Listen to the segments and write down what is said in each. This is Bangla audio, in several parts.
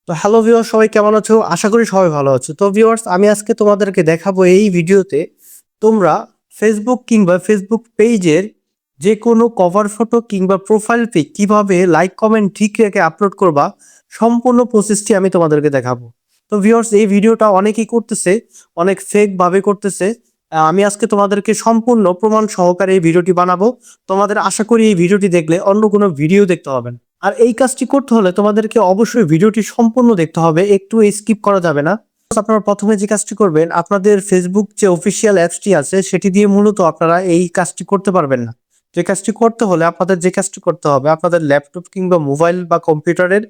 তো হ্যালো ভিউয়ার্স, সবাই কেমন আছো? আশা করি সবাই ভালো আছো। তো ভিউয়ার্স, আমি আজকে তোমাদেরকে দেখাবো এই ভিডিওতে তোমরা ফেসবুক কিংবা ফেসবুক পেজের যে কোনো কভার ফটো কিংবা প্রোফাইল পিক কিভাবে লাইক কমেন্ট ঠিক রেখে আপলোড করবা, সম্পূর্ণ প্রসেসটি আমি তোমাদেরকে দেখাবো। তো ভিউয়ার্স, এই ভিডিওটা অনেকেই করতেছে, অনেক ফেক ভাবে করতেছে। আমি আজকে তোমাদেরকে সম্পূর্ণ প্রমাণ সহকারে এই ভিডিওটি বানাবো। তোমাদের আশা করি এই ভিডিওটি দেখলে অন্য কোনো ভিডিও দেখতে হবে না। আর এই কাজটি করতে হলে তোমাদেরকে অবশ্যই ভিডিওটি সম্পূর্ণ দেখতে হবে, একটু স্কিপ করা যাবে না। আপনারা প্রথমে যে কাজটি করবেন, আপনাদের ফেসবুক যে অফিসিয়াল অ্যাপসটি আছে সেটি দিয়ে মূলত আপনারা এই কাজটি করতে পারবেন না। যে কাজটি করতে হলে আপনাদের যে কাজটি করতে হবে, আপনাদের ল্যাপটপ কিংবা মোবাইল বা কম্পিউটারের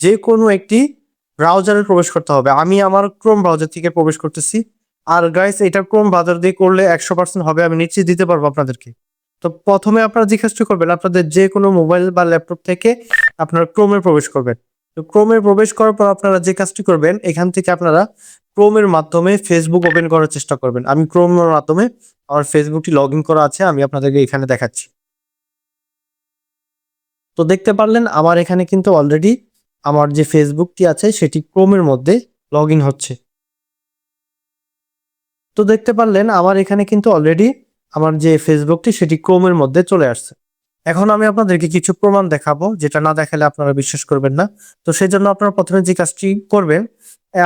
যে কোনো একটি ব্রাউজারে প্রবেশ করতে হবে। আমি আমার ক্রোম ব্রাউজার থেকে প্রবেশ করতেছি। আর গাইস, এটা ক্রোম ব্রাউজার দিয়ে করলে 100% হবে, আমি নিশ্চিত দিতে পারবো আপনাদেরকে। তো প্রথমে আপনারা যে কাজটি করবেন, আপনাদের যে কোনো মোবাইল বা ল্যাপটপ থেকে আপনারা ক্রোমে প্রবেশ করবেন। তো ক্রোমে প্রবেশ করার পর আপনারা যে কাজটি করবেন, এখান থেকে আপনারা ক্রোমের মাধ্যমে ফেসবুক ওপেন করার চেষ্টা করবেন। আমি ক্রোমের মাধ্যমে আমার ফেসবুকটি লগ ইন করা আছে, আমি আপনাদেরকে এখানে দেখাচ্ছি। তো দেখতে পারলেন আমার এখানে কিন্তু অলরেডি আমার যে ফেসবুকটি আছে সেটি ক্রোমের মধ্যে লগ ইন হচ্ছে। তো দেখতে পারলেন আমার এখানে কিন্তু অলরেডি আমার যে ফেসবুকটি সেটি ক্রোমের মধ্যে চলে আসছে। এখন আমি আপনাদেরকে কিছু প্রমাণ দেখাবো, যেটা না দেখালে আপনারা বিশ্বাস করবেন না। তো সেই জন্য আপনারা প্রথমে যে কাজটি করবেন,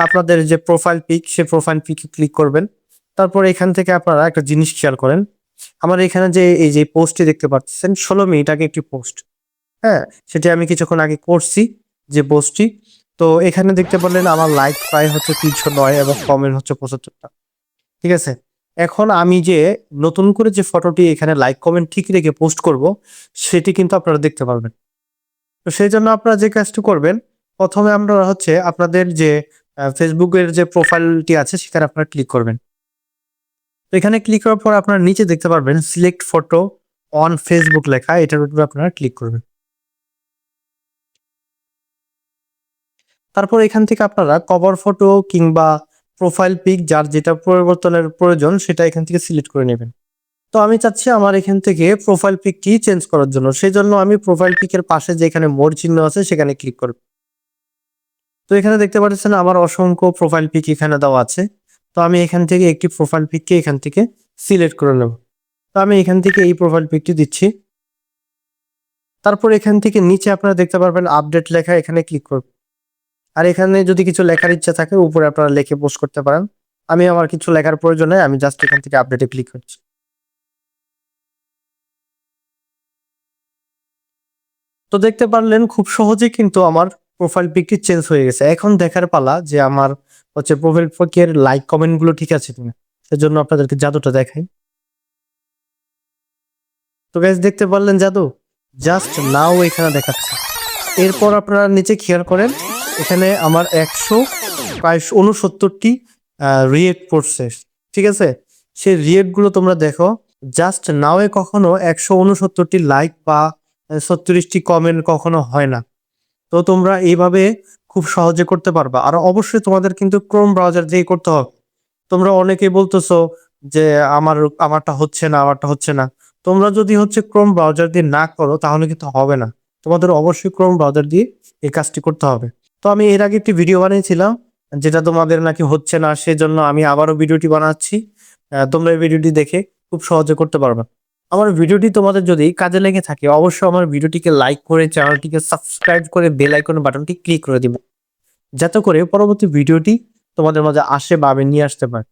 আপনাদের যে প্রোফাইল পিক, সেই প্রোফাইল পিকে ক্লিক করবেন। তারপর এখান থেকে আপনারা একটা জিনিস খেয়াল করেন, আমার এখানে যে এই যে পোস্টটি দেখতে পাচ্ছেন, 16 মিনিট আগে একটি পোস্ট, হ্যাঁ, সেটি আমি কিছুক্ষণ আগে করছি যে পোস্টটি। তো এখানে দেখতে পারলেন আমার লাইক প্রায় হচ্ছে 309 এবং কমেন্ট হচ্ছে 75টা। ঠিক আছে? এখন আমি যে নতুন করে যে ফটোটি এখানে লাইক কমেন্ট ঠিক রেখে পোস্ট করব, সেটি কিন্তু আপনারা দেখতে পারবেন। তো সেইজন্য আপনারা যে কাজটি করবেন, ১ম এ আপনারা হচ্ছে আপনাদের যে ফেসবুকের যে প্রোফাইলটি আছে সেখানে আপনারা ক্লিক করবেন। তো এখানে ক্লিক করার পর আপনারা নিচে দেখতে পারবেন সিলেক্ট ফটো অন ফেসবুক লেখা, এটার উপরে আপনারা ক্লিক করবেন। তারপর এখান থেকে আপনারা কভার ফটো কিংবা প্রোফাইল পিক যার যেটা পরিবর্তনের প্রয়োজন সেটা এখান থেকে সিলেক্ট করে নেবেন। তো আমি চাচ্ছি আমার এখান থেকে প্রোফাইল পিকটি চেঞ্জ করার জন্য। সেজন্য আমি প্রোফাইল পিকের পাশে যেখানে মোর চিহ্ন আছে সেখানে ক্লিক করব। তো এখানে দেখতে পাচ্ছেন আমার অসংখ্য প্রোফাইল পিক এখানে দেওয়া আছে। তো আমি এখান থেকে একটি প্রোফাইল পিককে এখান থেকে সিলেক্ট করে নেব। তো আমি এখান থেকে এই প্রোফাইল পিকটি দিচ্ছি। তারপর এখান থেকে নিচে আপনারা দেখতে পারবেন আপডেট লেখা, এখানে ক্লিক করব। আর এখানে যদি কিছু লেখার ইচ্ছা থাকে উপরে আপনারা লিখে পোস্ট করতে পারেন। আমি আমার কিছু লেখার প্রয়োজন নেই, আমি জাস্ট এখান থেকে আপডেটে ক্লিক করছি। তো দেখতে পারলেন খুব সহজেই কিন্তু আমার প্রোফাইল পিকটি চেঞ্জ হয়ে গেছে। এখন দেখার পালা যে আমার হচ্ছে প্রোফাইল পিকের লাইক কমেন্ট গুলো ঠিক আছে কিনা। সেজন্য আপনাদেরকে জাদুটা দেখাই। তো গাইস, দেখতে পারলেন জাদু? জাস্ট নাও এখানে দেখাচ্ছে। এরপর আপনারা নিচে খেয়াল করেন, এখানে আমার 169টি রিয়েক্ট পড়ছে। ঠিক আছে? সেই রিয়েক্ট গুলো তোমরা দেখো। জাস্ট নাও এ কখনো 169টি লাইক বা 36টি কমেন্ট কখনো হয় না। তো তোমরা এইভাবে খুব সহজে করতে পারবা। আর অবশ্যই তোমাদের কিন্তু ক্রোম ব্রাউজার দিয়েই করতে হবে। তোমরা অনেকেই বলতেছো যে আমার আমারটা হচ্ছে না, আমারটা হচ্ছে না। তোমরা যদি হচ্ছে ক্রোম ব্রাউজার দিয়ে না করো তাহলে কিন্তু হবে না। তোমাদের অবশ্যই ক্রোম ব্রাউজার দিয়ে এই কাজটি করতে হবে। তো আমি এর আগে একটি ভিডিও বানিয়েছিলাম যেটা তোমাদের নাকি হচ্ছে না, সেজন্য আমি আবারও ভিডিওটি বানাচ্ছি। তোমরা এই ভিডিওটি দেখে খুব সহজে করতে পারবে। আমার ভিডিওটি তোমাদের যদি কাজে লেগে থাকে অবশ্যই আমার ভিডিওটিকে লাইক করে চ্যানেলটিকে সাবস্ক্রাইব করে বেল আইকন বাটনটি ক্লিক করে দিবে, যাতে করে পরবর্তী ভিডিওটি তোমাদের মাঝে আসে বা আমি নিয়ে আসতে পারি।